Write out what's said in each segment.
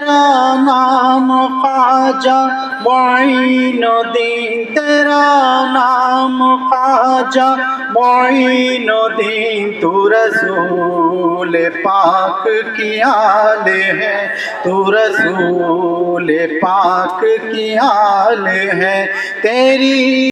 तेरा नाम ख्वाजा मोइनुद्दीन, तेरा नाम ख्वाजा मोइनुद्दीन। तू रसूल पाक की आल है, तू रसूल पाक की आल है। तेरी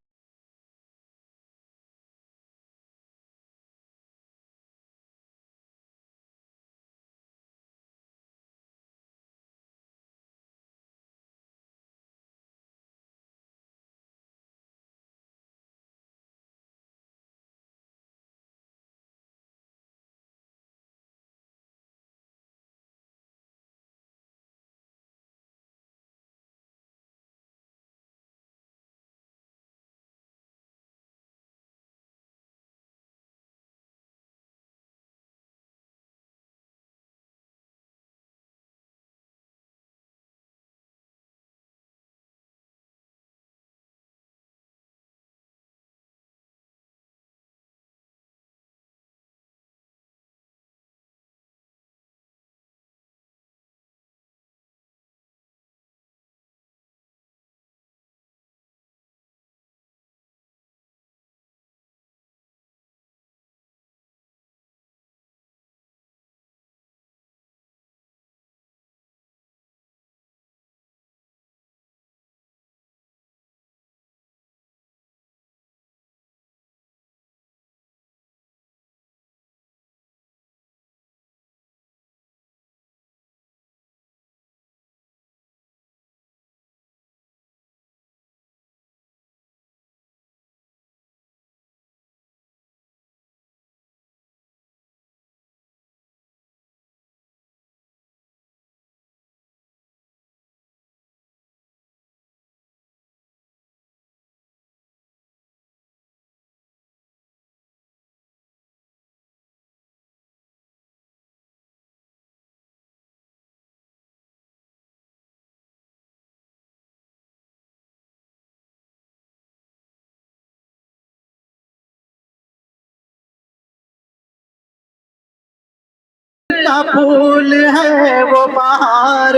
का फूल है वो बहार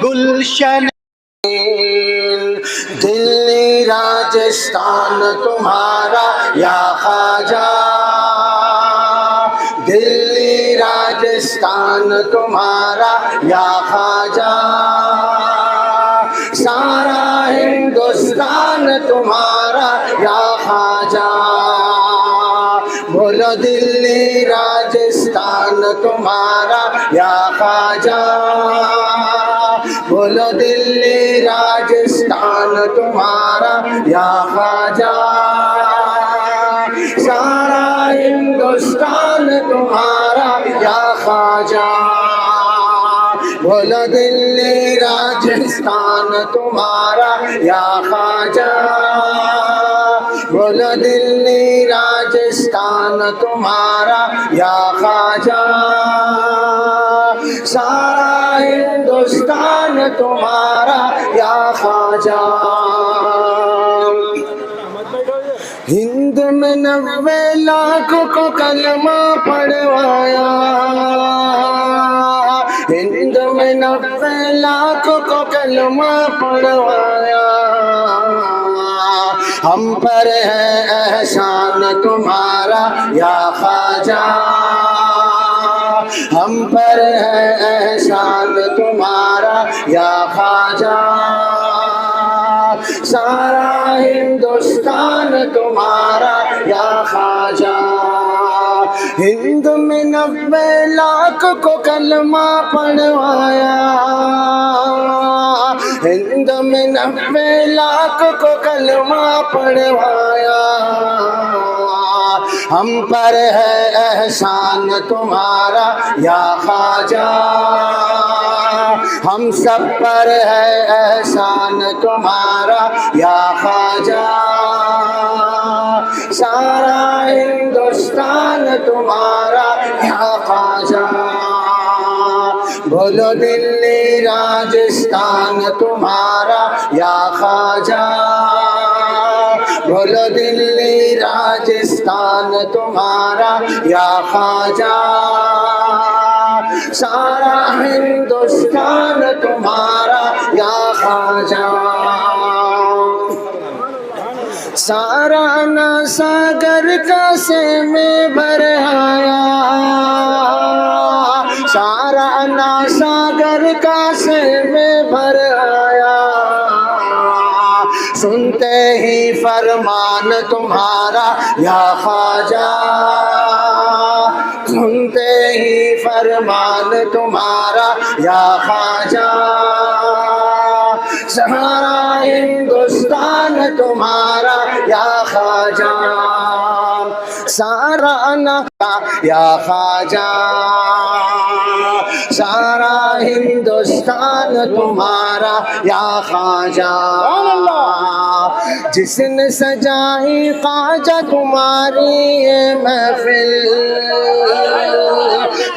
गुलशन। दिल्ली राजस्थान तुम्हारा या ख्वाजा, दिल्ली राजस्थान तुम्हारा या ख्वाजा। सारा हिंदुस्तान तुम्हारा या ख्वाजा। बोलो दिल्ली राजस्थान तुम्हारा या ख्वाजा, बोलो दिल्ली राजस्थान तुम्हारा या ख्वाजा। सारा हिंदुस्तान तुम्हारा या ख्वाजा। बोलो दिल्ली राजस्थान तुम्हारा या ख्वाजा, बोलो दिल्ली राजस्थान तुम्हारा या ख्वाजा। सारा हिंदुस्तान तुम्हारा या ख्वाजा। हिंद में 90 लाख को कलमा पढ़वाया, हिंद में 90 लाख को कलमा पढ़वाया। हम पर है एहसान तुम्हारा या ख्वाजा, हम पर है एहसान तुम्हारा या ख्वाजा। सारा हिंदुस्तान तुम्हारा या ख्वाजा। हिंद में 90 लाख को कलमा पढ़वाया, हिंद में 90 लाख को कलमा पढ़वाया। हम पर है एहसान तुम्हारा या ख्वाजा, हम सब पर है एहसान तुम्हारा या ख्वाजा। सारा हिंदुस्तान तुम्हारा या ख्वाजा। बोलो दिल्ली राजस्थान तुम्हारा या ख्वाजा, बोलो दिल्ली राजस्थान तुम्हारा या ख्वाजा। सारा हिंदुस्तान तुम्हारा या ख्वाजा। सारा ना सागर का से में भर आया, सारा ना सागर का से में भर आया। सुनते ही फरमान तुम्हारा या ख्वाजा, सुनते ही फरमान तुम्हारा या ख्वाजा। सारा हिंदुस्तान तुम्हारा या ख्वाजा, सारा ना या ख्वाजा। सारा हिंदुस्तान तुम्हारा या ख्वाजा। जिसने सजाई ख्वाजा तुम्हारी ये महफिल,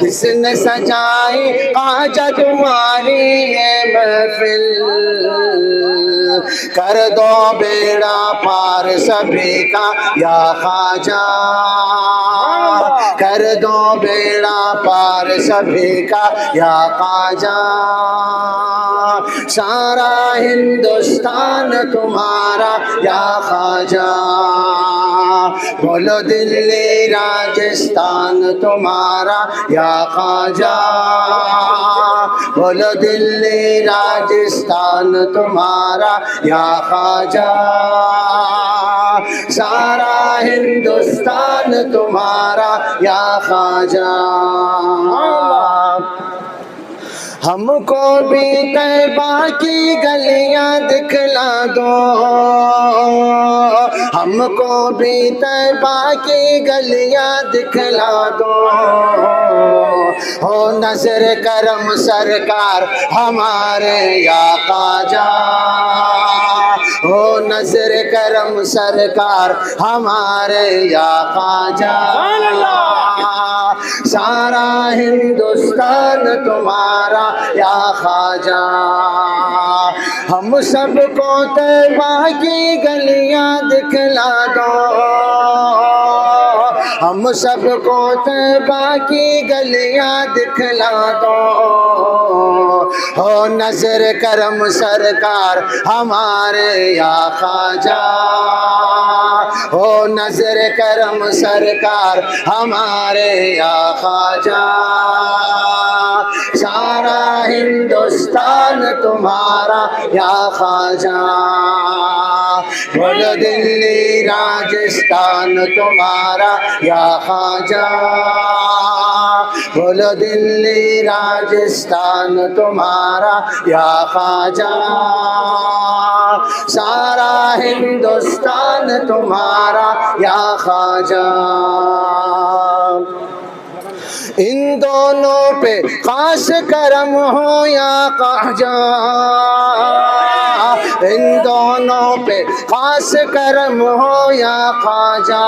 जिसने सजाई ख्वाजा तुम्हारी ये महफिल। कर दो बेड़ा पार सभी का या ख्वाजा, कर दो बेड़ा पार सभी का या ख्वाजा। सारा हिंदुस्तान तुम्हारा या ख्वाजा। बोलो दिल्ली राजस्थान तुम्हारा या ख्वाजा, बोलो दिल्ली राजस्थान तुम्हारा या ख्वाजा। सारा हिंदुस्तान तुम्हारा या ख्वाजा। हमको भी तैबा की गलियां दिखला दो, हमको भी तैबा की गलियां दिखला दो। हो नजर करम सरकार हमारे या ख्वाजा, हो नजर करम सरकार हमारे या ख्वाजा। सारा हिंदुस्तान तुम्हारा या ख्वाजा। हम सबको तैबा की गलियां दिखला दो, हम सबको तैबा की गलियां दिखला दो। हो नजर करम सरकार हमारे या ख्वाजा, हो नजर करम सरकार हमारे या ख्वाजा। सारा हिंदुस्तान तुम्हारा या ख्वाजा। बोलो दिल्ली राजस्थान तुम्हारा या ख्वाजा, बोलो दिल्ली राजस्थान तुम्हारा या ख्वाजा। सारा हिंदुस्तान तुम्हारा या ख्वाजा। इन दोनों पे खास करम हो या ख्वाजा, इन दोनों पे खास करम हो या ख्वाजा।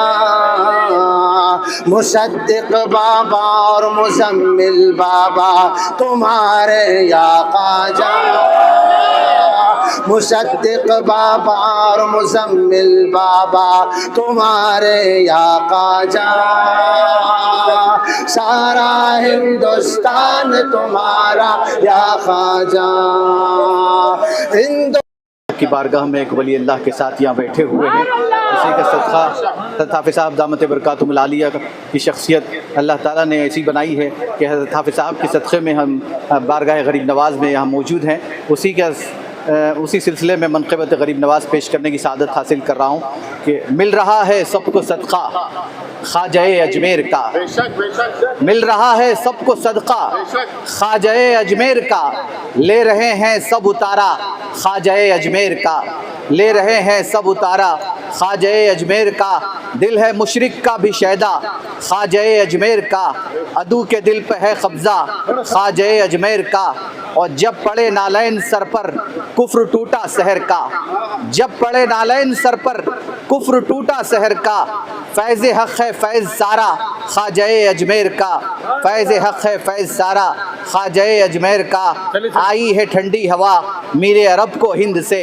मुसद्दिक बाबा और मुज़म्मिल बाबा तुम्हारे या ख्वाजा, मुसद्दिक बाबा और मुज़म्मिल बाबा तुम्हारे या ख्वाजा। सारा हिंदुस्तान तुम्हारा या ख्वाजा। की बारगाह में एक वली अल्लाह के साथ यहाँ बैठे हुए हैं। इसी का सदका हज़रत हाफ़िज़ साहब दामत बरकातुहुल आलिया की शख्सियत अल्लाह ताला ने ऐसी बनाई है कि हज़रत हाफ़िज़ साहब के सदक़े में हम बारगाह गरीब नवाज़ में यहाँ मौजूद हैं। उसी सिलसिले में मनक़बत गरीब नवाज़ पेश करने की सआदत हासिल कर रहा हूँ कि मिल रहा है सबको सदका ख्वाजा अजमेर का, मिल रहा है सबको सदका ख्वाजा अजमेर का। ले रहे हैं सब उतारा ख्वाजा अजमेर का, ले रहे हैं सब उतारा ख्वाजा अजमेर का। दिल है मुशरिक का भी शैदा ख्वाजा अजमेर का, अदू के दिल पे है कब्ज़ा ख्वाजा अजमेर का। और जब पड़े नालैन सर पर कुफ्र टूटा शहर का, जब पड़े नालैन सर पर कुफ्र टूटा शहर का। फैज़ हक़ है फैज़ सारा ख्वाजा अजमेर का, फैज़ हक़ है फैज़ सारा ख्वाजा अजमेर का। आई है ठंडी हवा मीरे अरब को हिंद से,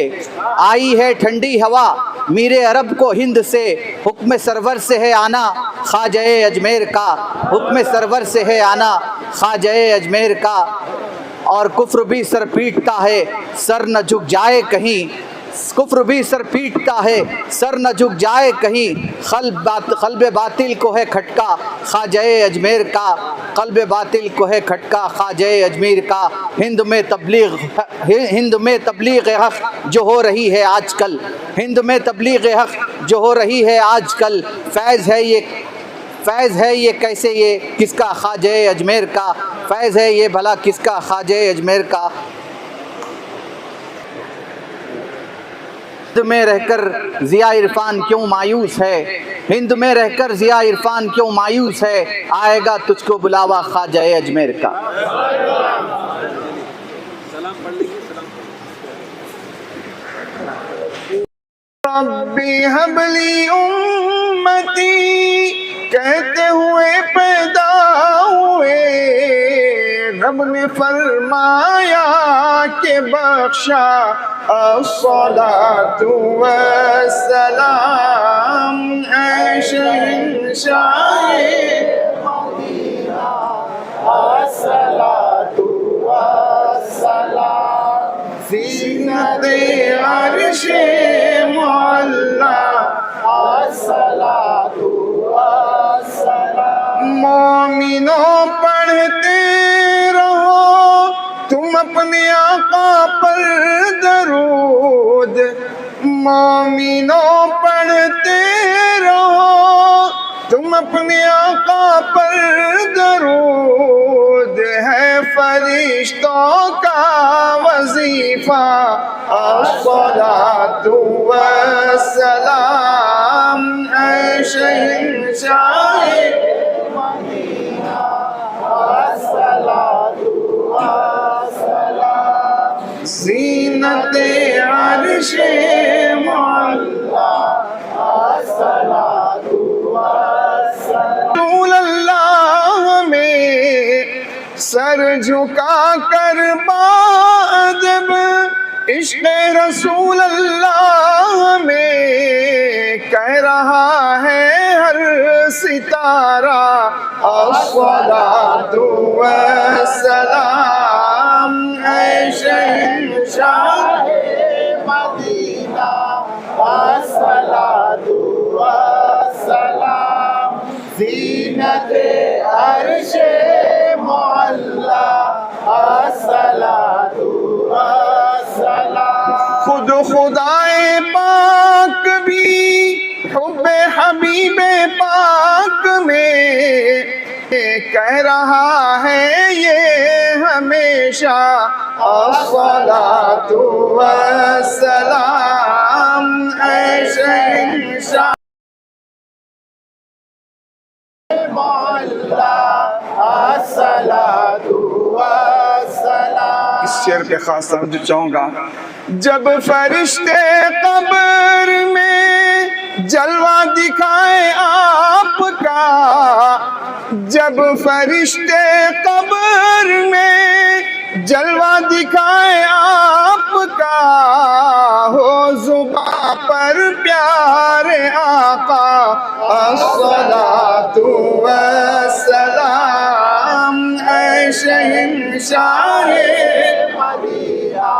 आई है ठंडी हवा मीरे अरब को हिंद से। हुक्म सरवर से है आना ख्वाजा अजमेर का, हुक्म सरवर से है आना ख्वाजा अजमेर का। और कुफ्र भी सर पीटता है, सर न झुक जाए कहीं, कुफ्र भी सर पीटता है, सर न झुक जाए कहीं। क़ल्ब बातिल को है खटका ख्वाजा अजमेर का, क़ल्ब बातिल को है खटका ख्वाजा अजमेर का। हिंद में तबलीग हक़ जो हो रही है आजकल, हिंद में तबलीग हक़ जो हो रही है आजकल। फैज़ है ये कैसे ये किसका ख्वाजा अजमेर का, फैज़ है ये भला किसका ख्वाजा अजमेर का। हिंद में रहकर ज़िया इरफान क्यों मायूस है, हिंद में रहकर ज़िया इरफान क्यों मायूस है। आएगा तुझको बुलावा ख्वाजा अजमेर का। रब्बी हबली उम्मती कहते हुए पैदा हुए, रब ने फरमाया के बख्शा अस्सलातु वस्सलाम ऐ शहंशाहे मदीना, अस्सलातु वस्सलाम ज़ीनते अर्शे मुअल्ला, अस्सलातु वस्सलाम। मोमिनों पढ़ते रहो तुम अपने आका पर दरूद, मोमिनों पढ़ते रहो तुम अपने आका पर दरूद। है फरिश्तों का वजीफा अस्सलातु वस्सलाम ऐ शहंशाहे मदीना, अस्सलातु वस्सलाम ज़ीनते अर्शे मुअल्ला, अस्सलातु वस्सलाम। रसूल अल्लाह में सर झुका कर बाअदब, इश्क़ रसूल अल्लाह में कह रहा है हर सितारा अस्सलातु वस्सलाम ऐ शहंशाहे मदीना, अस्सलातु वस्सलाम ज़ीनते अर्शे मुअल्ला, अस्सलातु वस्सलाम। खुद खुदाए पाक भी हुब्बे हबीबे पाक में कह रहा है ये हमेशा अस्सलातु वस्सलाम ऐ शहंशाह अस्सलातु वस्सलाम। इस शेर पे खास तवज्जो चाहूँगा। जब फरिश्ते कब्र में जलवा दिखाए आपका, जब फरिश्ते कब्र में जलवा दिखाए आपका, हो जुबां पर प्यारे आका अस्सलातु वस्सलाम ऐ शहंशाहे मदीना,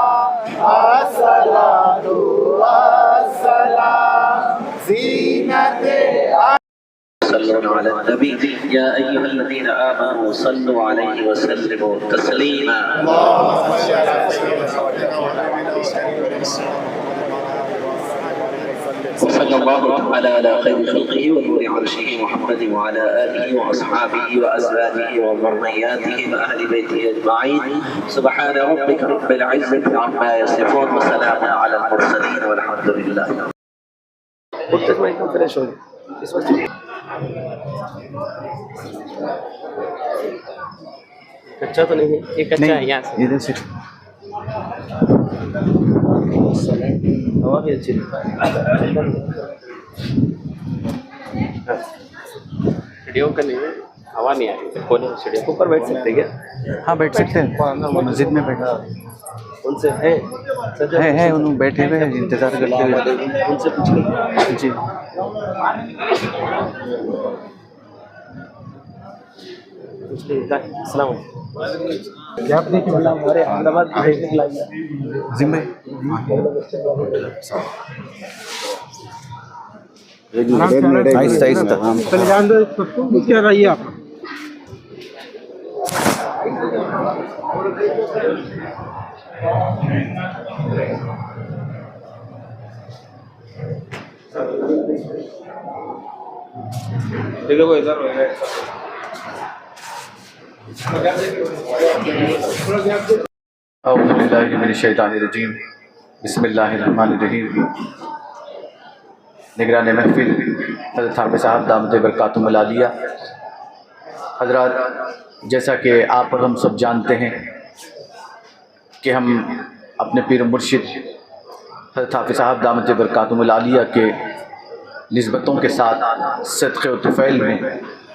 अस्सलातु वस्सलाम ज़ीनते। सल्लल्लाहु अलैहि नबी या अय्युहल्लज़ीना आमनू सल्लु अलैहि वसल्लिमू तस्लीमा। सल्लल्लाहु अला खैरि खल्क़िही व नूरि अर्शिही मुहम्मद व अला आलिहि व अस्हाबिही व अज़वाजिही व ज़ुर्रिय्यतिही व अहलि बैतिही अजमईन। सुब्हान रब्बिका रब्बिल इज़्ज़ति अम्मा यसिफून व सलामुन अलल मुरसलीन वल्हम्दुलिल्लाह। फ्रेश हो गए इस वक्त। कच्चा तो नहीं है, ये कच्चा है यहाँ से। इधर से हवा भी अच्छी सीढ़ियों का नहीं है, हवा नहीं आ रही है। खोले सीढ़ियों के ऊपर बैठ सकते क्या? हाँ बैठ सकते हैं, मस्जिद में बैठा उनसे है है उन बैठे हुए हैं इंतज़ार करते हुए। उनसे पूछिए जी अस्सलाम हमारे अहमदाबाद भेजने के लिए जिम्मे आहिस्ता आहिस्ता पहले जान दो सबको, उसके बाद आइए आप। देखो वो इधर औज़ु बिल्लाहि मिनश शैतानिर रजीम बिस्मिल्लाहिर रहमानिर रहीम। निगरान महफिल हज़रत हाफ़िज़ साहब दामत बरकातुहुम आलिया हज़रात, जैसा कि आप और हम सब जानते हैं कि हम अपने पीर मुर्शिद हज़रत हाफ़िज़ साहब दामत बरकातुहुम आलिया के निस्बतों के साथ सदक़े व तुफ़ैल में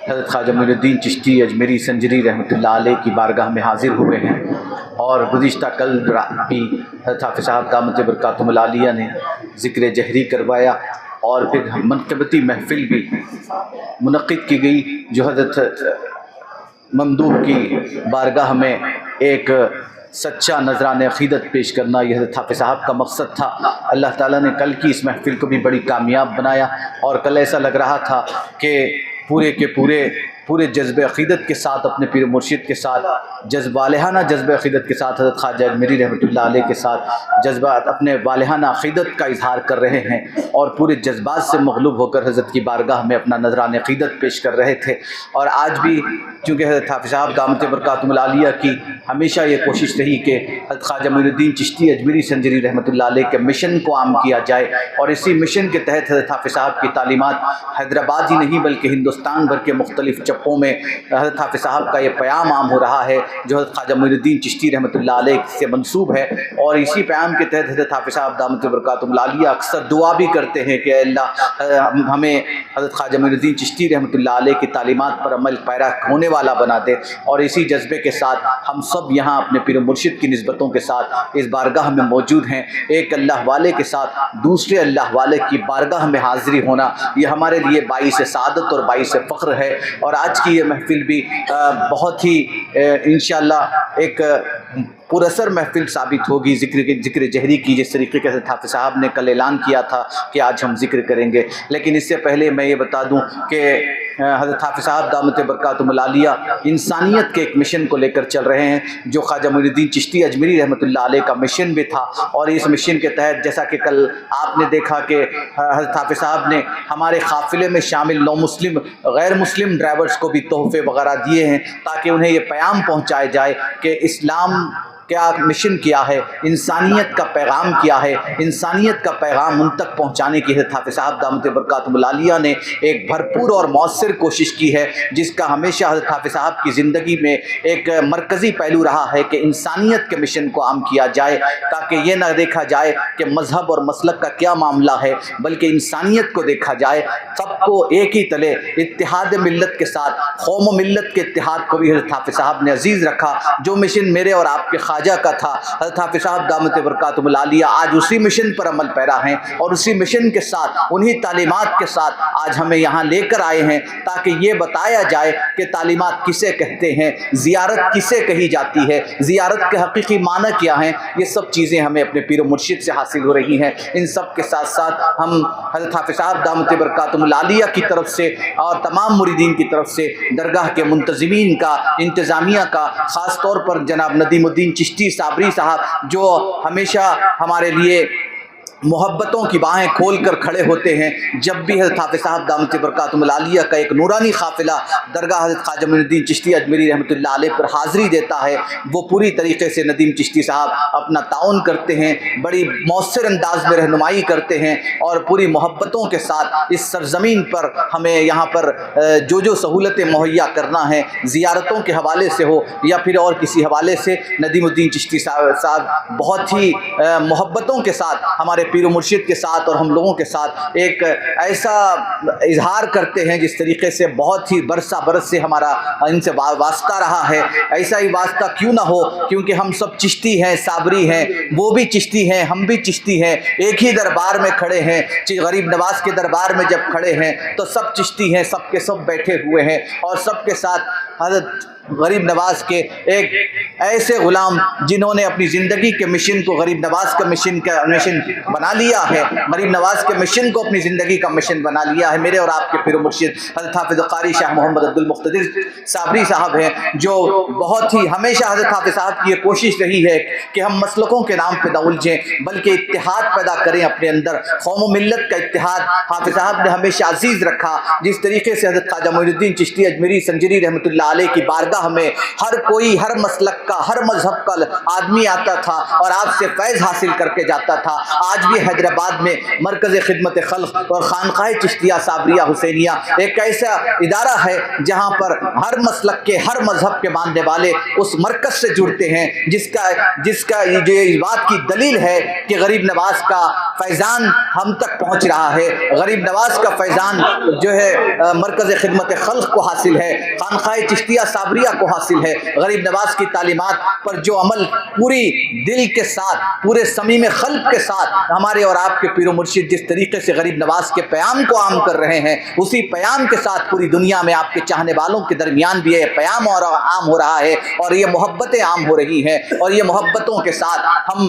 हज़रत ख्वाजा मोइनुद्दीन चिश्ती अजमेरी संजरी रहमतुल्लाह अलैह की बारगाह में हाज़िर हुए हैं। और गुज़िश्ता कल भी हज़रत हाफ़िज़ साहब दामत बरकातुहुम आलिया ने ज़िक्र जहरी करवाया और फिर मनक़बती महफ़िल भी मुनक़्क़िद की गई, जो हज़रत ममदूह की बारगाह में एक सच्चा नजरान अक़ीदत पेश करना यह हज़रत हाफ़िज़ साहब का मकसद था। अल्लाह ताला ने कल की इस महफ़िल को भी बड़ी कामयाब बनाया और कल ऐसा लग रहा था कि पूरे के पूरे जज्बे अक़ीदत के साथ, अपने पीर मुर्शिद के साथ, वालेहाना जज्बे अक़ीदत के साथ, हज़रत ख्वाजा अजमेरी रहमतुल्लाह अलैह के साथ जज्बात अपने वालेहाना अक़ीदत का इजहार कर रहे हैं और पूरे जज्बात से मग़लूब होकर हज़रत की बारगाह में अपना नजरान अक़ीदत पेश कर रहे थे। और आज भी चूँकि हज़रत हाफ़िज़ साहब दामत बरकातुहुम आलिया की हमेशा ये कोशिश रही कि हज़रत ख्वाजा मोइनुद्दीन चिश्ती अजमेरी संजरी रहमतुल्लाह अलैह के मिशन को आम किया जाए, और इसी मिशन के तहत हज़रत हाफ़िज़ साहब की तालीमात हैदराबाद ही नहीं बल्कि हिंदुस्तान भर के मुख्तलिफ़ चप्पों में हज़रत हाफ़िज़ साहब का ये प्याम आम हो रहा है, जो हज़रत ख्वाजा मोइनुद्दीन चिश्ती रहमतुल्लाह अलैह से मंसूब है। और इसी प्याम के तहत हज़रत हाफ़िज़ साहब दामत बरकातुहुम आलिया अक्सर दुआ भी करते हैं कि अल्लाह हमें हज़रत ख्वाजा मोइनुद्दीन चिश्ती रहमतुल्लाह अलैह की तालीमात पर अमल पैरा होने वाला बना दे। और इसी जज्बे के साथ हम सब यहाँ अपने पीर मुर्शिद की निस्बतों के साथ इस बारगाह में मौजूद हैं। एक अल्लाह वाले के साथ दूसरे अल्लाह वाले की बारगाह में हाज़िरी होना ये हमारे लिए बाइस सआदत और बाइस फ़ख्र है। और आज की ये महफ़िल भी बहुत ही इंशाअल्लाह एक पुरअसर महफ़िल साबित होगी ज़िक्र जहरी की, जिस तरीके के हज़रत हाफ़िज़ साहब ने कल ऐलान किया था कि आज हम ज़िक्र करेंगे। लेकिन इससे पहले मैं ये बता दूं कि हज़रत हाफ़िज़ साहब दामत बरकातुहुम आलिया इंसानियत के एक मिशन को लेकर चल रहे हैं, जो ख्वाजा मोइनुद्दीन चिश्ती अजमेरी रहमतुल्लाह अलैह का मिशन भी था। और इस मिशन के तहत जैसा कि कल आपने देखा कि हज़रत हाफ़िज़ साहब ने हमारे काफ़िले में शामिल नौ मुस्लिम गैर मुस्लिम ड्राइवर्स को भी तोहफ़े वगैरह दिए हैं, ताकि उन्हें ये पैगाम पहुँचाया जाए कि इस्लाम क्या मिशन क्या है, इंसानियत का पैगाम क्या है। इंसानियत का पैगाम उन तक पहुँचाने की हज़रत हाफ़िज़ साहब दामत बरकातुहुम आलिया ने एक भरपूर और मौसर कोशिश की है, जिसका हमेशा हज़रत हाफ़िज़ साहब की ज़िंदगी में एक मरकज़ी पहलू रहा है कि इंसानियत के मिशन को आम किया जाए, ताकि ये ना देखा जाए कि मज़हब और मसलक का क्या मामला है, बल्कि इंसानियत को देखा जाए, सबको एक ही तले इत्तिहाद मिल्लत के साथ कौम मिल्लत के इत्तिहाद को भी हज़रत हाफ़िज़ साहब ने अजीज़ रखा। जो मिशन मेरे और आपके ख्वाजा का था, हज़रत हाफ़िज़ साहब दामत बरकातुहुम आलिया आज उसी मिशन पर अमल पैरा हैं और उसी मिशन के साथ, उन्हीं तालीमात के साथ आज हमें यहाँ लेकर आए हैं, ताकि ये बताया जाए कि तालीमात किसे कहते हैं, ज़ियारत किसे कही जाती है, ज़ियारत के हकीकी माना क्या हैं। ये सब चीज़ें हमें अपने पीर मुर्शिद से हासिल हो रही हैं। इन सब के साथ साथ हम हज़रत हाफ़िज़ साहब दामत बरकातुहुम आलिया की तरफ से और तमाम मुरीदीन की तरफ से दरगाह के मुंतज़िमीन का, इंतज़ामिया का, ख़ास तौर पर जनाब नदीमुद्दीन चिश्ती साबरी साहब, जो हमेशा हमारे लिए मोहब्बतों की बाहें खोल कर खड़े होते हैं। जब भी हज़रत हाफ़िज़ साहब दामत बरकातुहुम आलिया का एक नूरानी काफ़िला दरगाह हज़रत ख्वाजा मोइनुद्दीन चिश्ती अजमेरी रहमतुल्लाह अलैह पर हाज़िरी देता है, वो पूरी तरीके से नदीम चिश्ती साहब अपना ताउन करते हैं, बड़ी मौसर अंदाज में रहनुमाई करते हैं और पूरी मोहब्बतों के साथ इस सरज़मीन पर हमें यहाँ पर जो सहूलतें मुहैया करना है, ज़ियारतों के हवाले से हो या फिर और किसी हवाले से, नदीमुद्दीन चिश्ती साहब बहुत ही मोहब्बतों के साथ हमारे पीर मुर्शिद के साथ और हम लोगों के साथ एक ऐसा इजहार करते हैं जिस तरीके से बहुत ही बरसा बरस से हमारा इनसे वास्ता रहा है। ऐसा ही वास्ता क्यों ना हो, क्योंकि हम सब चिश्ती हैं, साबरी हैं, वो भी चिश्ती हैं, हम भी चिश्ती हैं, एक ही दरबार में खड़े हैं। गरीब नवाज के दरबार में जब खड़े हैं तो सब चिश्ती हैं, सब के सब बैठे हुए हैं और सब के साथ हज़रत गरीब नवाज के एक ऐसे ग़ुलाम जिन्होंने अपनी ज़िंदगी के मिशन को गरीब नवाज का मिशन बना लिया है, गरीब नवाज के मिशन को अपनी ज़िंदगी का मिशन बना लिया है। मेरे और आपके पीर मुर्शिद हज़रत हाफ़िज़ क़ारी शाह मोहम्मद अब्दुल मुक़्तदिर साबरी साहब हैं, जो बहुत ही हमेशा हज़रत हाफ़िज़ साहब की ये कोशिश रही है कि हम मसलकों के नाम पर न उलझें बल्कि इत्तिहाद पैदा करें अपने अंदर, कौम मिल्लत का इत्तिहाद हाफ़िज़ साहब ने हमेशा अजीज़ रखा। जिस तरीके से हज़रत ख्वाजा मोइनुद्दीन चिश्ती अजमेरी संजरी रहमतुल्लाह अलैह की बारगाह में हर कोई, हर मसलक का, हर मजहब का आदमी आता था और आपसे फैज़ हासिल करके जाता था। आज भी हैदराबाद में मरकज़ खिदमत खल्क़ और खानक़ाह चिश्तिया साबरिया हुसैनिया एक ऐसा इदारा है जहाँ पर हर मसलक के, हर मजहब के मानने वाले उस मरकज़ से जुड़ते हैं, जिसका ये बात की दलील है कि गरीब नवाज का फैज़ान हम तक पहुँच रहा है। गरीब नवाज का फैज़ान जो है मरकज़ खिदमत खल्क़ को हासिल है, खानक़ाह चिश्तिया साबरिया को हासिल है। गरीब नवाज की तालीमात पर जो अमल पूरी दिल के साथ, पूरे समीम क़ल्ब के साथ हमारे और आपके पीर मुर्शिद जिस तरीके से गरीब नवाज के प्याम को आम कर रहे हैं, उसी प्याम के साथ पूरी दुनिया में आपके चाहने वालों के दरमियान भी ये प्याम और आम हो रहा है और ये मोहब्बतें आम हो रही हैं। और ये मोहब्बतों के साथ हम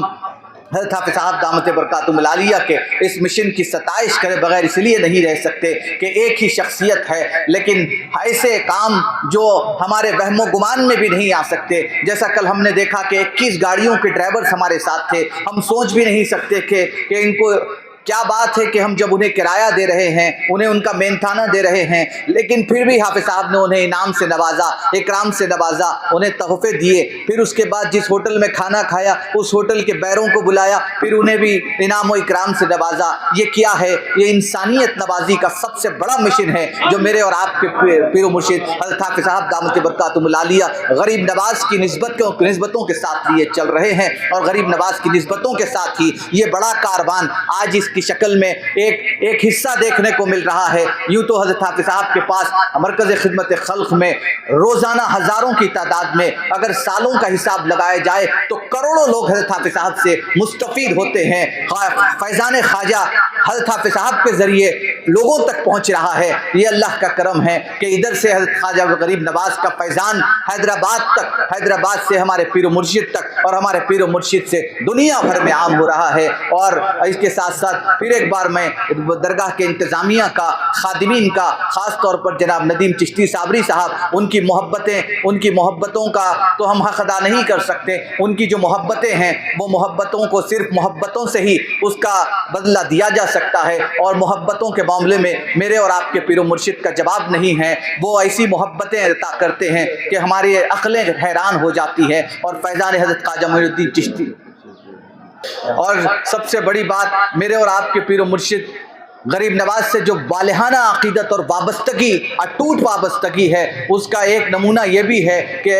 हज़रत हाफ़िज़ साहब दामत बरकातुहुल आलिया के इस मिशन की सताइश करे बगैर इसलिए नहीं रह सकते कि एक ही शख्सियत है, लेकिन ऐसे काम जो हमारे वहमो गुमान में भी नहीं आ सकते। जैसा कल हमने देखा कि 21 गाड़ियों के ड्राइवर्स हमारे साथ थे, हम सोच भी नहीं सकते कि इनको क्या बात है कि हम जब उन्हें किराया दे रहे हैं, उन्हें उनका मेहनताना दे रहे हैं, लेकिन फिर भी हाफ़िज़ साहब ने उन्हें इनाम से नवाजा, इकराम से नवाजा, उन्हें तोहफे दिए। फिर उसके बाद जिस होटल में खाना खाया उस होटल के बैरों को बुलाया, फिर उन्हें भी इनाम व इकराम से नवाजा। ये क्या है? ये इंसानियत नवाजी का सबसे बड़ा मिशन है जो मेरे और आपके पीर मुर्शिद हज़रत हाफ़िज़ साहब दामत बरकातुहुल आलिया गरीब नवाज की निस्बतों के साथ लिए चल रहे हैं। और गरीब नवाज की निस्बतों के साथ ही ये बड़ा कारवान आज की शक्ल में एक हिस्सा देखने को मिल रहा है। यूँ तो हज़रत हाफ़िज़ साहब के पास मरकज़ खिदमत खल्क़ में रोज़ाना हज़ारों की तादाद में, अगर सालों का हिसाब लगाया जाए तो करोड़ों लोग हज़रत हाफ़िज़ साहब से मुस्तफ़ीद होते हैं। फैज़ान ख्वाजा हज़रत हाफ़िज़ साहब के ज़रिए लोगों तक पहुँच रहा है। ये अल्लाह का करम है कि इधर से हज़रत ख्वाजा गरीब नवाज का फैज़ान हैदराबाद से हमारे पीर मुर्शिद तक और हमारे पीर मुर्शिद से दुनिया भर में आम हो रहा है। और इसके साथ साथ फिर एक बार मैं दरगाह के इंतज़ामिया का, खादिमीन का, ख़ास तौर पर जनाब नदीम चिश्ती साबरी साहब, उनकी मोहब्बतों का तो हम हक़ अदा नहीं कर सकते। उनकी जो मोहब्बतें हैं वो मोहब्बतों को सिर्फ मोहब्बतों से ही उसका बदला दिया जा सकता है। और मोहब्बतों के मामले में मेरे और आपके पीर मुर्शिद का जवाब नहीं है। वो ऐसी मोहब्बतें अता करते हैं कि हमारी अक़लें हैरान हो जाती है। और फैज़ान हज़रत ख्वाजा मोइनुद्दीन चिश्ती, और सबसे बड़ी बात मेरे और आपके पीर मुर्शिद गरीब नवाज से जो वालिहाना अक़ीदत और वाबस्तगी, अटूट वाबस्तगी है, उसका एक नमूना ये भी है कि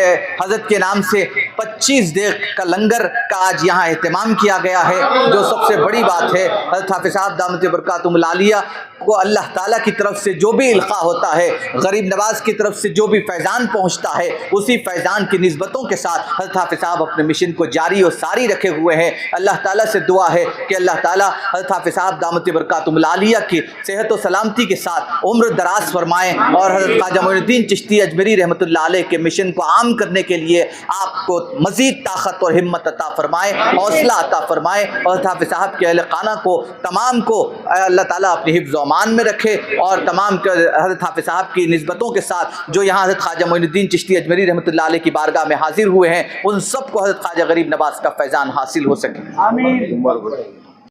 हज़रत के नाम से 25 देग का लंगर का आज यहाँ एहतमाम किया गया है। जो सबसे बड़ी बात है, हज़रत हाफ़िज़ साहब दामत बरकातुहुल आलिया को अल्लाह ताला की तरफ से जो भी इल्क़ा होता है, गरीब नवाज की तरफ से जो भी फैज़ान पहुँचता है, उसी फैज़ान की निस्बतों के साथ हज़रत हाफ़िज़ साहब अपने मिशन को जारी और सारी रखे हुए हैं। अल्लाह ताला से दुआ है कि अल्लाह ताला हज़रत हाफ़िज़ साहब दामत बरकातुहुल आलिया की सेहत व सलामती के साथ उम्र दराज फरमाएँ और हज़रत ख्वाजा मोइनुद्दीन चिश्ती अजमेरी रहमतुल्लाह अलैह के मिशन को आम करने के लिए आपको मज़ीद ताकत और हिम्मत अता फरमाए, हौसला अता फरमाए। और हाफ़िज़ साहब के अहले खाना को तमाम को अल्लाह ताला अपनी हिफ्ज़ व अमान में रखे और तमाम हज़रत हाफ़िज़ साहब की निस्बतों के साथ जो यहाँ हज़रत ख्वाजा मोइनुद्दीन चिश्ती अजमेरी रहमतुल्लाह अलैह की बारगाह में हाजिर हुए हैं, उन सबको हज़रत ख्वाजा गरीब नवाज का फैज़ान हासिल हो सके। आमीन।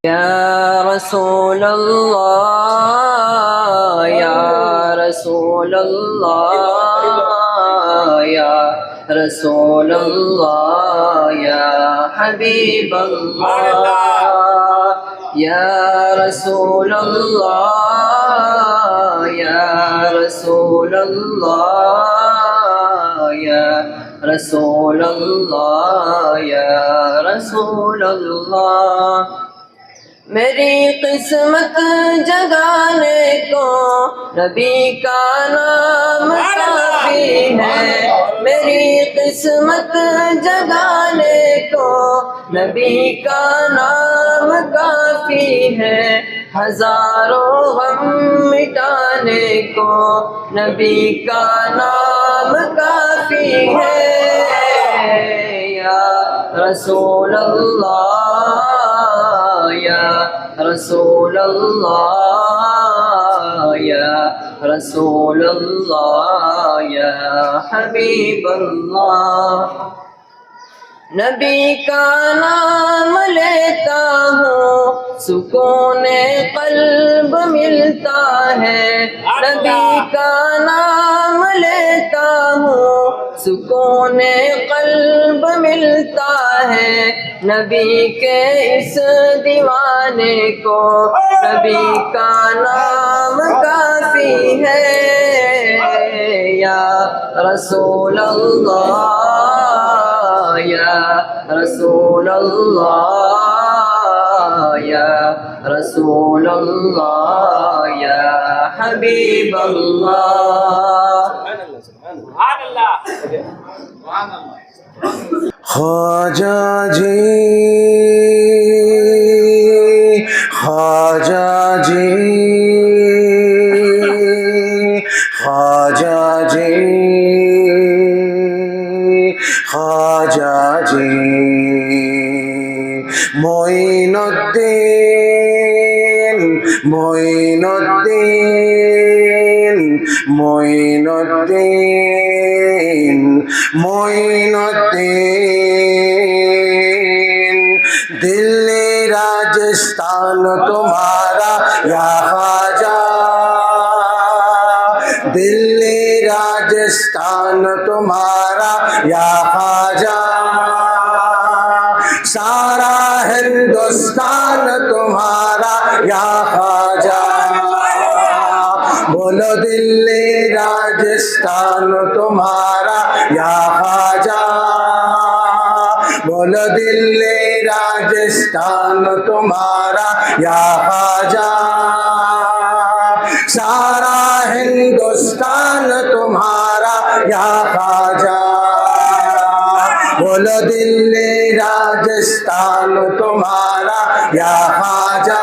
या रसूल अल्लाह, या रसूल अल्लाह, या रसूल अल्लाह, या हबीब अल्लाह, या रसूल अल्लाह, या रसूल अल्लाह, या रसूल अल्लाह, या रसूल अल्लाह। मेरी किस्मत जगाने को नबी का नाम काफ़ी है। मेरी किस्मत जगाने को नबी का नाम काफ़ी है। हजारों गम मिटाने को नबी का नाम काफ़ी काफी है या रसूल अल्लाह या रसूल अल्लाह या रसूल अल्लाह या हबीब अल्लाह। नबी का नाम लेता हूँ सुकून क़ल्ब मिलता है, नबी का नाम लेता हूँ सुकून क़ल्ब मिलता है। नबी के इस दीवाने को नबी का नाम काफी है या रसूल अल्लाह या रसूल अल्लाह या रसूल अल्लाह या हबीब अल्लाह। ख्वाजा जी ख्वाजा जी ख्वाजा जी ख्वाजा जी मोइनुद्दीन मोइनुद्दीन मोइनुद्दीन मोइनुद्दीन दिल्ली राजस्थान तुम्हारा या ख्वाजा, दिल्ली राजस्थान तुम्हारा या ख्वाजा, सारा हिंदुस्तान तुम्हारा या ख्वाजा। बोलो दिल्ली राजस्थान तुम्हारा या ख्वाजा, बोलो दिल्ली राजस्थान तुम्हारा या ख्वाजा, सारा हिंदुस्तान तुम्हारा या ख्वाजा। बोलो दिल्ली राजस्थान तुम्हारा या ख्वाजा,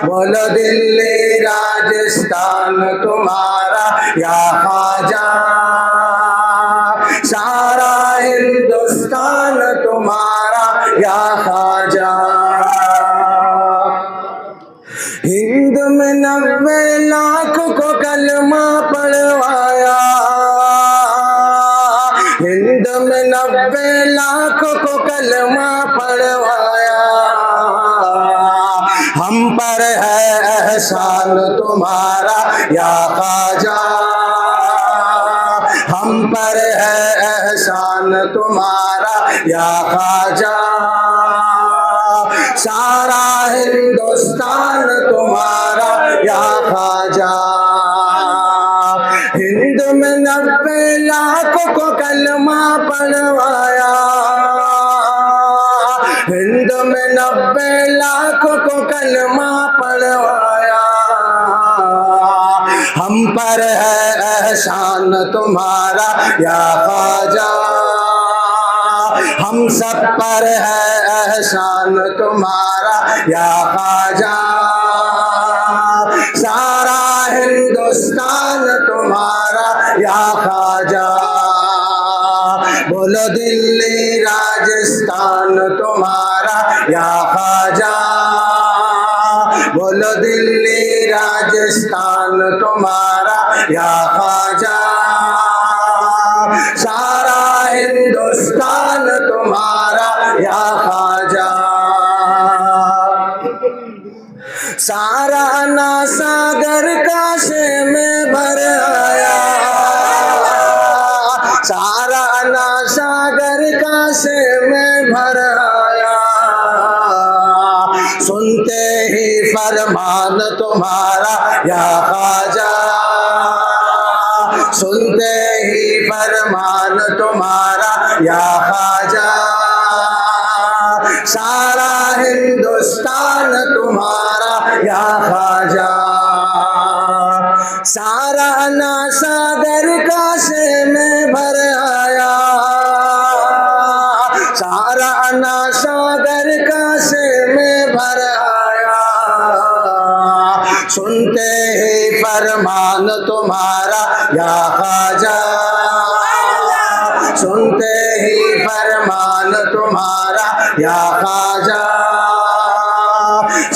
बोलो दिल्ली राजस्थान तुम्हारा या ख्वाजा, सारा हिंदुस्तान तुम्हारा या ख्वाजा। हिंद में 90 लाख को कलमा पढ़वाया, हिंद में 90 लाख को कलमा पढ़वाया, हम पर है एहसान तुम्हारा या ख्वाजा, हम पर है एहसान तुम्हारा या ख्वाजा, सारा हिंदुस्तान तुम्हारा या ख्वाजा। हिंद में 90 लाख को कलमा पढ़वाया, हिंद में 90 लाख को कलमा पढ़वाया, हम पर है एहसान तुम्हारा या ख्वाजा, हम सब पर है एहसान तुम्हारा या ख्वाजा, सारा हिंदुस्तान तुम्हारा या ख्वाजा। बोलो दिल्ली राजस्थान तुम्हारा या ख्वाजा, बोलो दिल्ली राजस्थान तुम्हारा या ख्वाजा, सारा हिंदुस्तान तुम्हारा या ख्वाजा। सारा ना सागर काशे में भर आया, सारा ना सागर काशे में भर आया, सुनते ही फरमान तुम्हारा या ख्वाजा, सुनते ही फरमान तुम्हारा या ख्वाजा, सारा हिंदुस्तान तुम्हारा या ख्वाजा। सारा ना सागर काशे में भर आया, सारा ना सागर काशे में भर आया, सुनते ही फरमान तुम्हारा या ख्वाजा, सुनते ही फरमान तुम्हारा या ख्वाजा,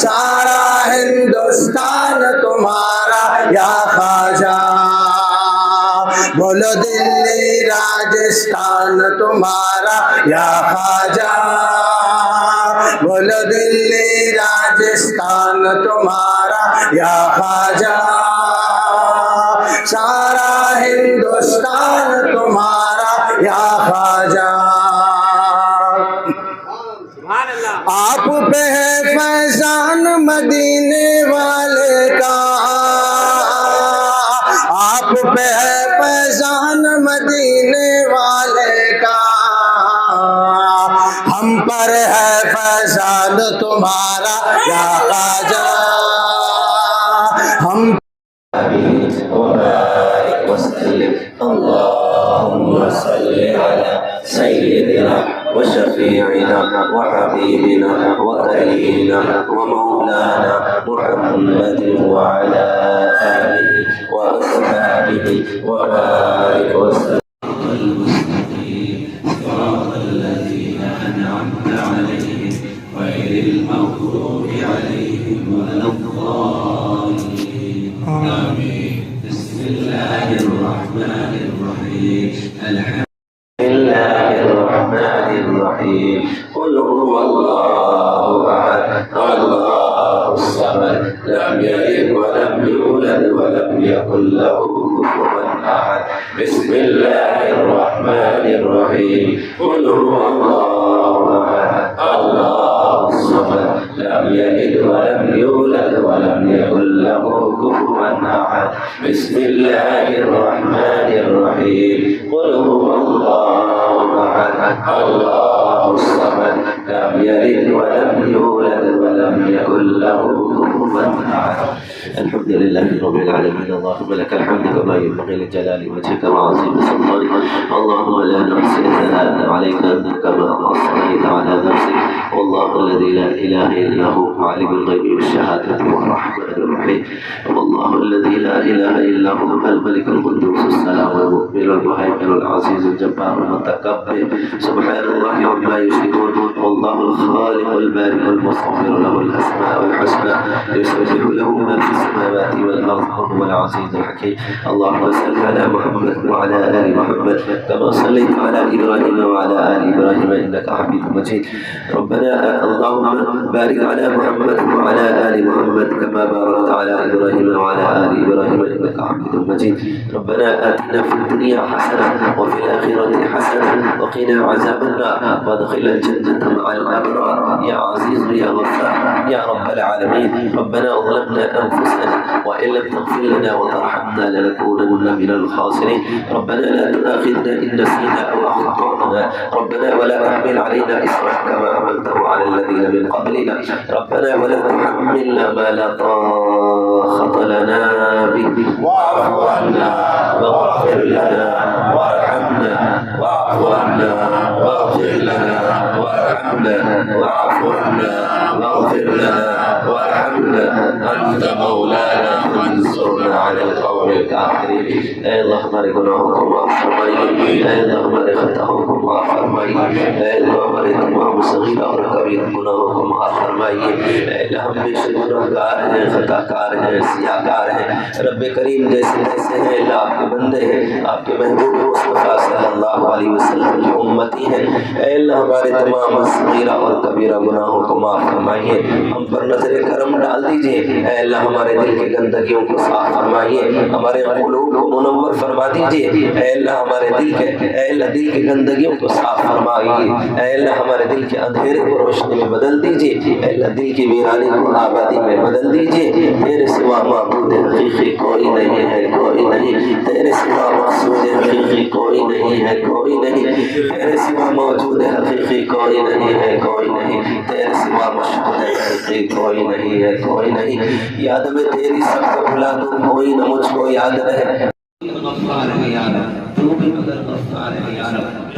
सारा हिंदुस्तान तुम्हारा या ख्वाजा। बोलो दिल्ली राजस्थान तुम्हारा या ख्वाजा, बोलो दिल्ली राजस्थान तुम्हारा या ख्वाजा, सारा हिंदुस्तान तुम्हारा या ख्वाजा। आप पे है फैजान मदीने वाले का, आप पे है फैजान मदीने वाले का, हम पर है फैजान तुम्हारा या ख्वाजा। हम اللهم صل على سيدنا وشفيعنا وحبيبنا وكريمنا ومولانا محمد وعلى آله وأصحابه وبارك وسلم. صراط الذين أنعمت عليهم غير المغضوب عليهم ولا الضالين. آمين. بسم الله الرحمن الرحيم. الحمد لله الرحمن الرحيم. قل هو الله أحد الله الصمد لم يلد ولم يولد ولم يكن له كفوا أحد. بسم الله الرحمن الرحيم. قل هو الله أحد الله الصمد لم يلد ولم يولد ولم يكن له كفوا أحد. بسم الله الرحمن الرحيم. قل هو الله أحد الله الصمد لم يلد ولم يولد ولم يكن له كفوا أحد. الحمد لله رب العالمين. اللهم لك الحمد كما ينبغي لجلال وجهك وعظيم سلطانك. اللهم لا نحصي ثناء عليك أنت كما أثنيت على نفسك. والله الذي لا إله إلا هو عالم الغيب والشهادة والرحمن الرحيم. والله الذي لا إله إلا هو الملك القدوس السلام المؤمن المهيمن العزيز الجبار المتكبر. سبحان الله عما يشركون. والله الخالق البارئ المصور له الأسماء الحسنى يسبح له ما في السماوات والأرض وهو العزيز الحكيم. اللهم صل على محمد وعلى آل محمد كما صليت على إبراهيم وعلى آل إبراهيم إنك حميد مجيد. ربنا اللهم بارك على محمد وعلى آل محمد كما باركت على إبراهيم وعلى آل إبراهيم إنك حميد مجيد. ربنا آتنا في الدنيا حسنة وفي الآخرة حسنة وقنا عذاب النار وادخل الجنة مع الأبرار يا عزيز يا غفار يا رب العالمين. ربنا ظلمنا أنفسنا وإن لم تغفر لنا وترحمنا لنكونن من الخاسرين. ربنا لا تؤاخذنا إن نسينا أو أخطأنا. ربنا ولا تحمل علينا إصرا كما حملته على الذين من قبلنا. ربنا ولا تحملنا ما لا طاقة لنا به واعف عنا واغفر لنا وارحمنا واعف عنا واغفر لنا وارحمنا واعف عنا واغفر لنا وارحمنا أنت مولانا فانصرنا على القوم الكافرين. اے اللہ ہمارے گناہوں کو معاف فرمائیے. اے اللہ ہمارے خطاؤں کو معاف فرمائیے. اے اللہ ہمارے تمام صغیر اور کبیر گناہوں کو معاف فرمائیے. اے اللہ ہم بے شک گناہگار ہیں خطا کار ہیں سیاہ کار ہیں. رب کریم جیسے جیسے ہیں اللہ آپ کے بندے ہیں آپ کے محبوب مصطفیٰ صلی اللہ علیہ وسلم کی امتی ہیں. اے اللہ ہمارے تمام صغیرہ اور کبیرہ گناہوں کو معاف فرمائیے. ہم پر نظر کرم ڈال دیجیے. اے اللہ ہمارے دل کی گندگیوں کو صاف فرمائیے. ہمارے قلوب کو منور فرما دیجیے. اے اللہ ہمارے دل کے کی گندگیوں کو صاف فرمائیے. اے اللہ ہمارے دل کے اندھیرے کو روشنی میں بدل دیجیے. اے اللہ دل کی ویرانی کو آبادی میں بدل دیجیے. تیرے سوا معبود حقیقی کوئی نہیں ہے کوئی نہیں. تیرے سوا معصوم حقیقی کوئی نہیں ہے کوئی نہیں. تیرے سوا موجود حقیقی کوئی نہیں ہے کوئی نہیں. تیرے سوا مشہور حقیقی کوئی نہیں ہے کوئی نہیں. یاد میں تیری سب کو بھلا دوں کوئی نہ مجھ کو یاد رہے. غفار ہے یا رب تو بھی مگر غفار ہے یا رب.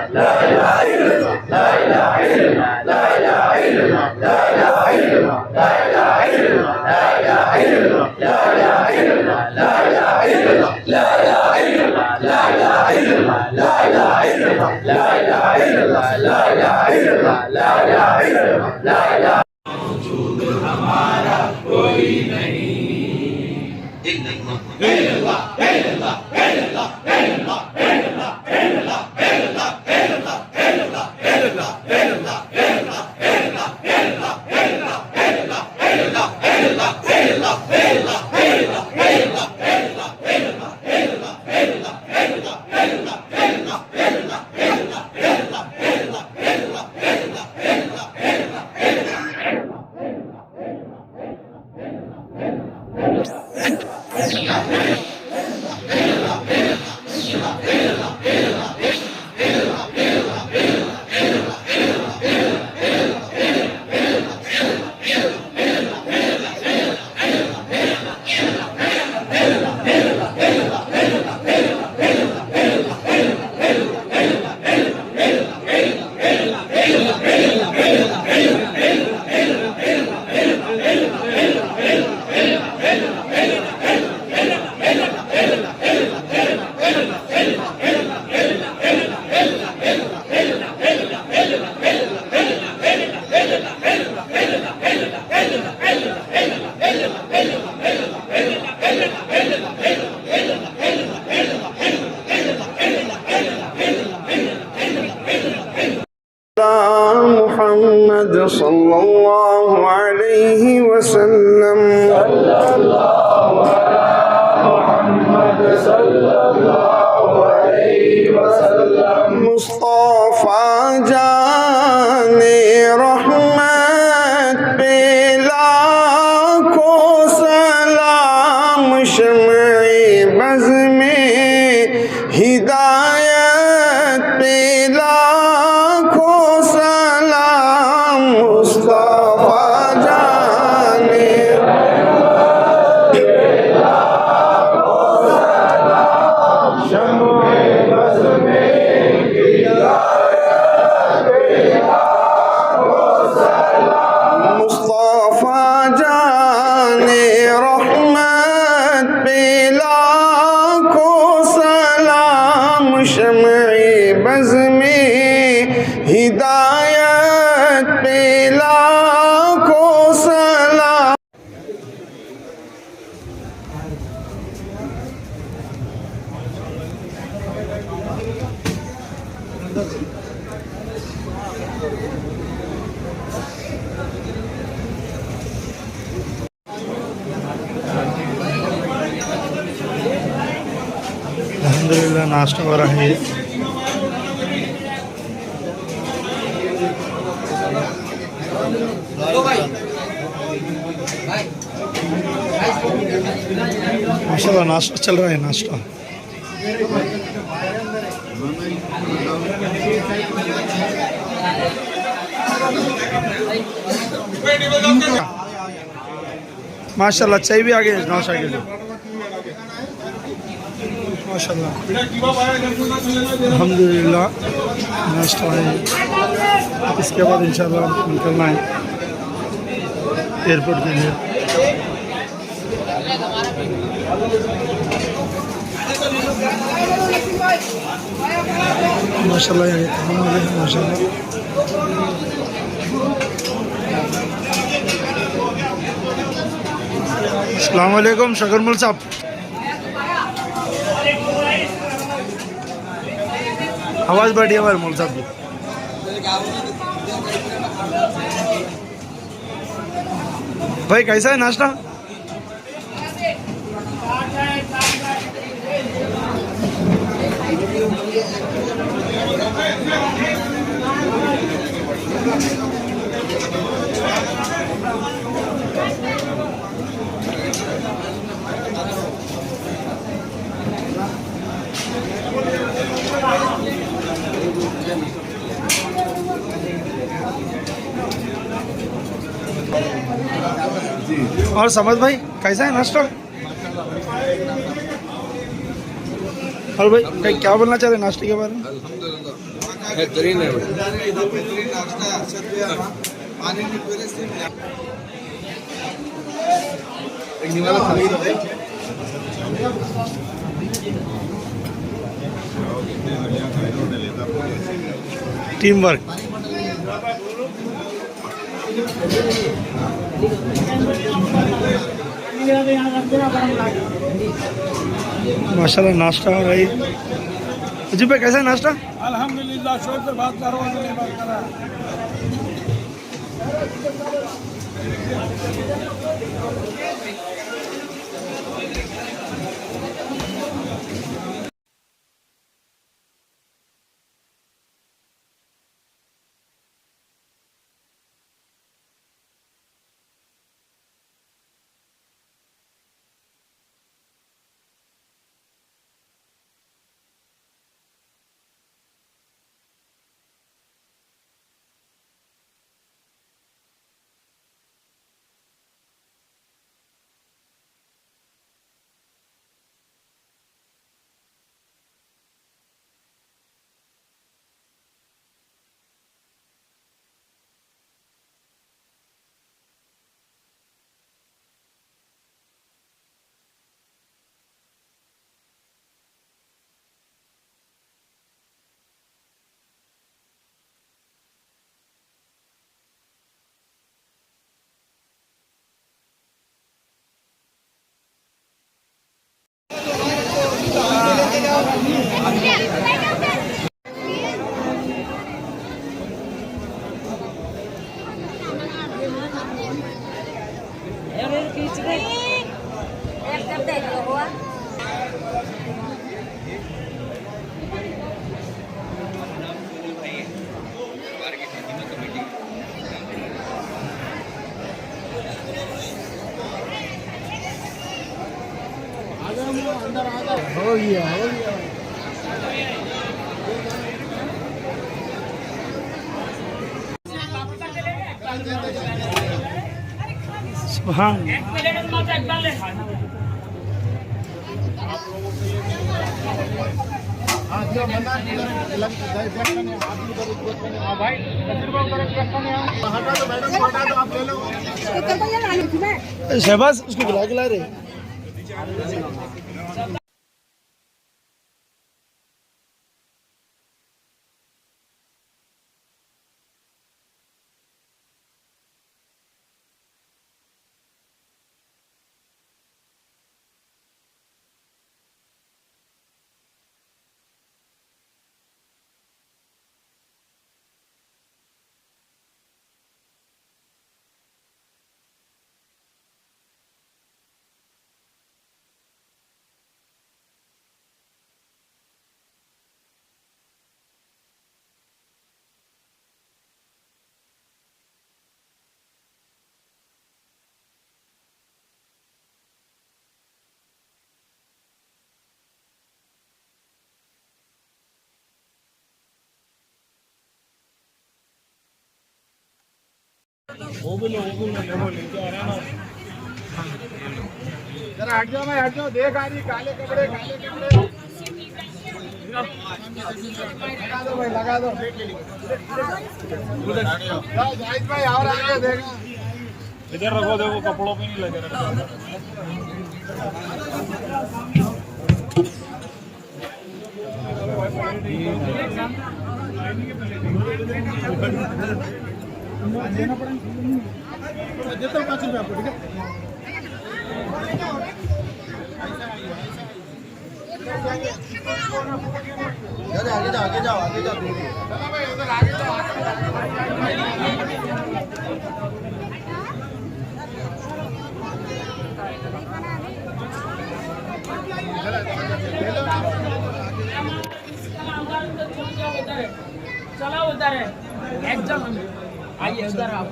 محمد صلى الله عليه وسلم मुस्तफा जाने रहमत पे लाखों सलाम शम्ए बज़ में हिदायत पे लाखों सलाम मुस्तफा जाने मुस्तफा जाने रहमत पे लाखों सलाम शम्ए बज़ में हिदायत पे लाखों सलाम। अल्हम्दुलिल्लाह नाश्ता हो रहा है। माशाल्लाह नाश्ता चल रहा है नाश्ता। माशाल्लाह चाय भी आ गई नाश्ता के लिए माशाल्लाह। अल्हम्दुलिल्लाह नाश्ता है। इसके बाद इंशाल्लाह निकलना है एयरपोर्ट के लिए। माशाल्लाह ये काम हो गया माशाल्लाह। अस्सलाम वालेकुम शकरमुल साहब। आवाज़ बढ़िया हमारे मोल साहब की। भाई कैसा है नाश्ता? और समझ भाई कैसा है नाश्ता? और भाई क्या बोलना चाह रहे नाश्ते के बारे में? बेहतरीन है बेहतरीन नाश्ता पानी की व्यवस्था एक निवाला खाली रहे टीम वर्क माशाल्लाह नाश्ता भाई जी भाई कैसा है नाश्ता? अल्हम्दुलिल्लाह शोर से बात कर रहा हूँ बात कर रहा सुभान शहबाज उसको बुला रहे वो भी लेके आ रहा है जरा हट जाओ मैं हट जाओ देख आ रही काले कपड़े लगा दो भाई लगा दो जाहिद भाई और आगे देखो इधर रखो देखो कपड़ों पे नहीं लगे देना पड़ेगा देता हूँ 5 रुपये आपको ठीक है आगे जाओ चलो भाई उधर आगे जाओ चलो उधर है एग्जाम आइए उधर आप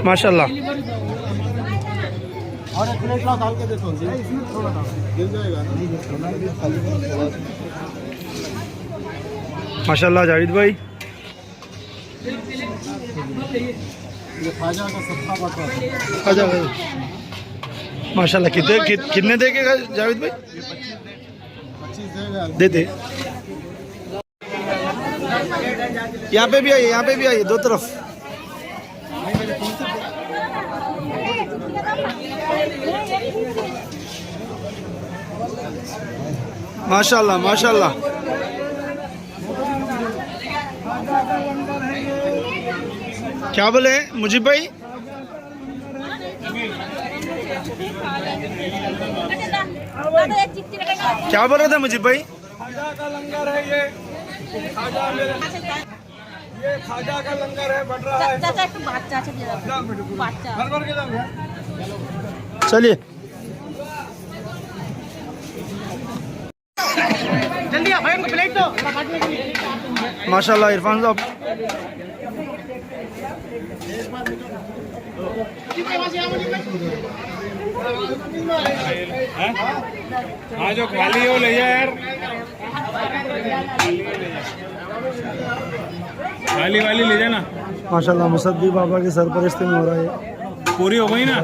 माशाल्लाह और एक प्लेट डाल के देखो इसमें थोड़ा गिर जाएगा माशाल्लाह जाहिद भाई ये ख्वाजा का सत्ता बता है। अच्छा भाई माशाल्लाह। कितने देगा जावेद भाई? 25 देगा। देते। यहाँ पे भी आइए, यहाँ पे भी आइए, दो तरफ। माशाल्लाह माशाल्लाह। क्या बोले मुजीब भाई? क्या बोल रहे थे मुजीब भाई? खाजा का लंगर है ये। खाजा मेरे ये खाजा का लंगर है, बढ़ रहा है। भर भर के जाओ। चलिए जल्दी आओ भाई, हमको प्लेट दो। माशाल्लाह इरफान साहब। हाँ जो खाली हो ले यार, खाली वाली ले जाना। माशाल्लाह मुसद्दी बाबा की सरपरस्ती में हो रहा है। पूरी हो गई ना?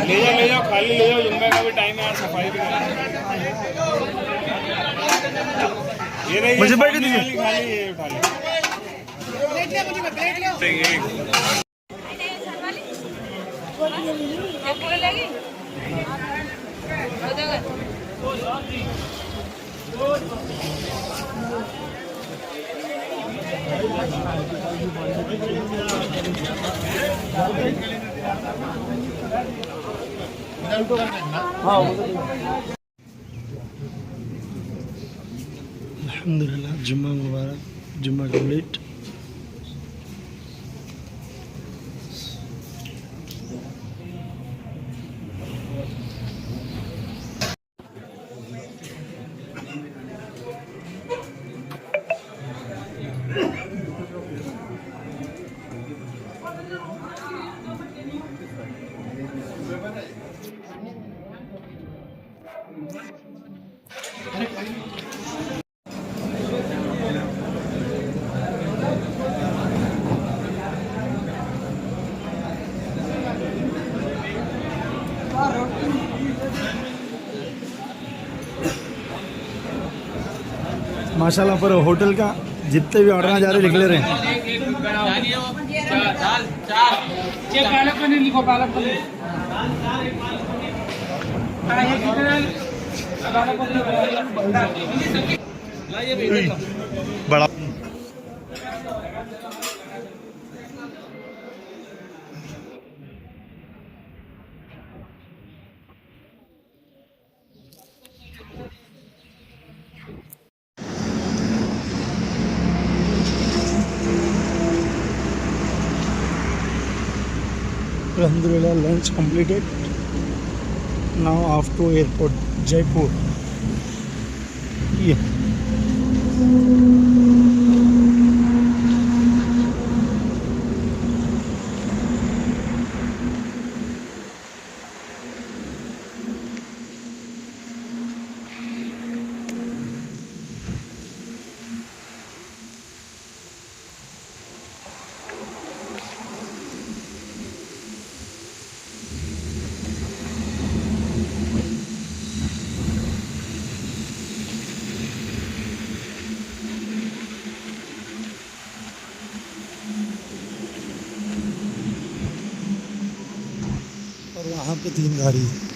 ले जाओ खाली ले जाओ, जुम्मे का भी टाइम है, सफाई भी करना। ये रही मुझे बैठ दीजिए। खाली ये उठा ले। अल्हम्दुलिल्लाह जुम्मा मुबारक, जुम्मा कंप्लीट। माशाल्लाह पर होटल का जितने भी ऑर्डर जा रहे लिख ले रहे हैं। पालक पनीर लिखो, पालक पनीर। बड़ा Alhamdulillah, lunch completed. Now off to airport, Jaipur. Yeah. और वहाँ पे 3 गाड़ी है।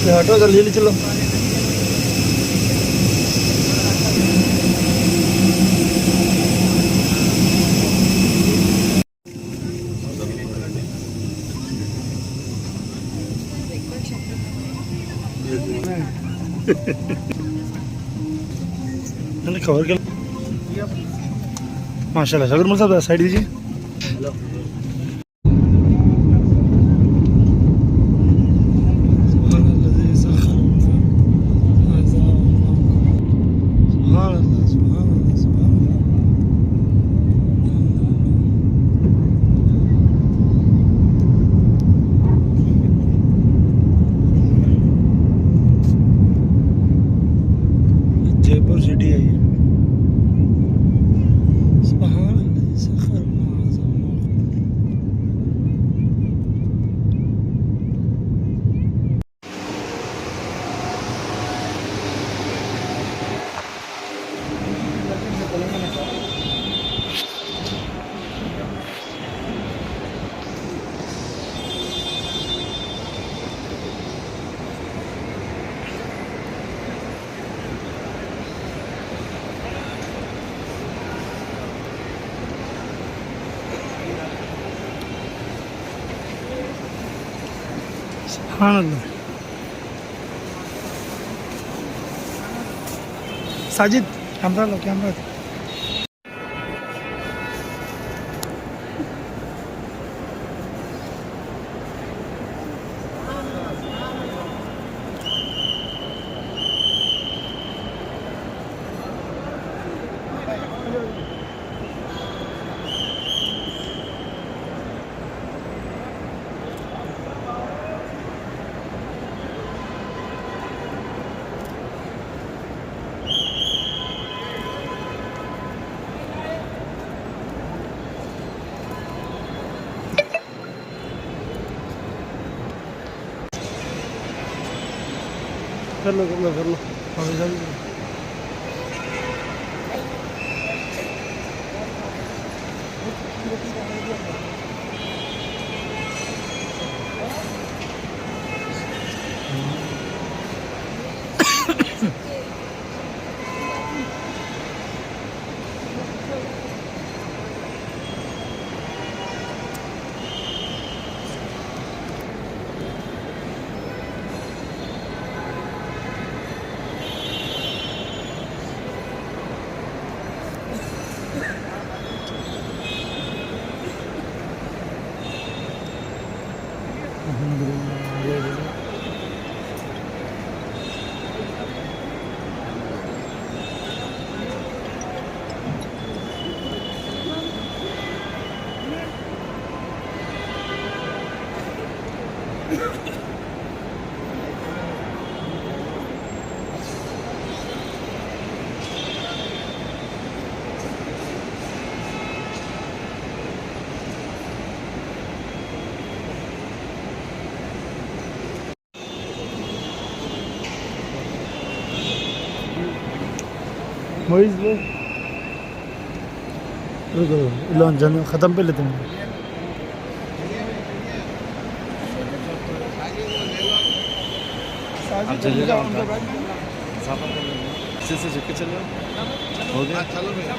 हटो जल्दी चलो। खबर के माशाल्लाह शगर मुल साहब साइड दीजिए। जयपुर सिटी है ये। सुभान अल्लाह। साजिद कैमरा लो, कैमरा कर लो कर लो कर लो। मोइज वो रुको लॉन्च जाने ख़त्म पे लेते हैं। आप चले जाओ से झुक के चलो हो गया। चलो भैया